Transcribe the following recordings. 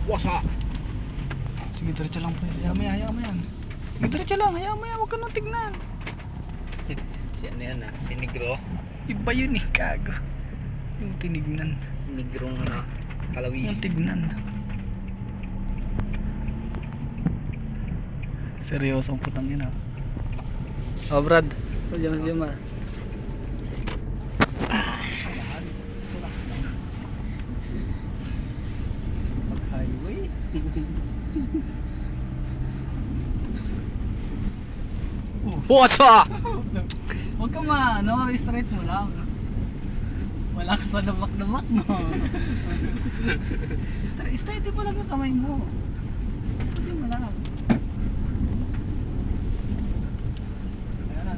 Wasa. Sige, diretso lang po. Hayaan mo yan. Sige, diretso lang. Hayaan mo yan. Huwag ka nang tignan. Si ano yan ah? Si Negro? Iba yun eh, kago. Yung tinignan. Negrong ano? Kalawis. Yung tignan. Seryosong putang yun ah. Oh Brad. Diyan ma. Highway. Wasa! Huwag ka straight mo lang. Wala ka sa damak-damak no. Steady mo lang yung kamay mo. Steady mo lang. Ayan na.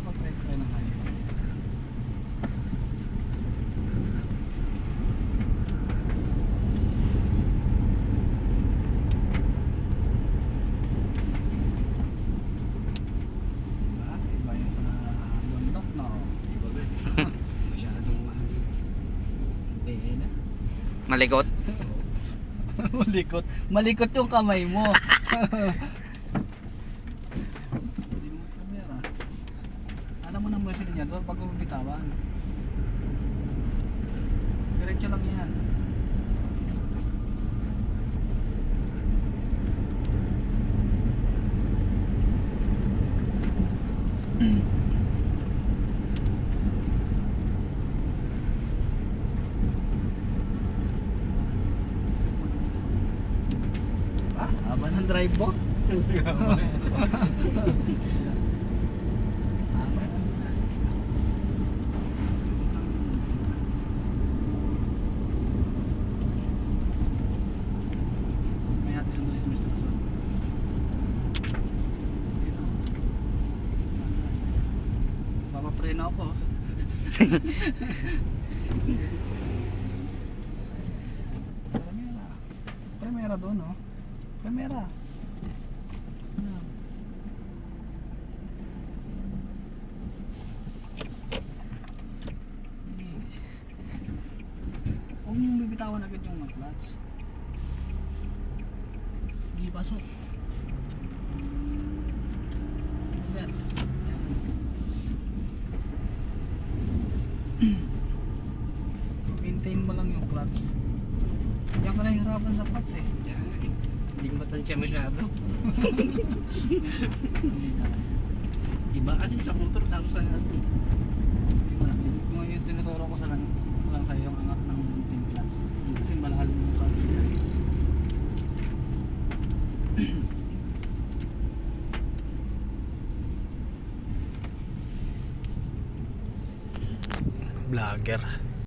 Papag-try ng highway. Malikot? Malikot yung kamay mo. Alam mo na mo niya doon pag bitawan. Diretso lang yan. Haba ng drive mo? May natin sunduin si Mr. Sol. Papapreno ako. Primera doon, no? Primera. Huwag mong bibitawan agad yung clutch. Hindi pasok. Yan. Maintain mo lang yung clutch. Diyan ka nahihirapan sa clutch eh. Hindi matansya masyado. Iba kasi sa motor tapos sa ano. Kung yung tinuturo ko sa lang sa'yo yung angat ng team clutch. Kasi malahal yung clutch. Vlogger.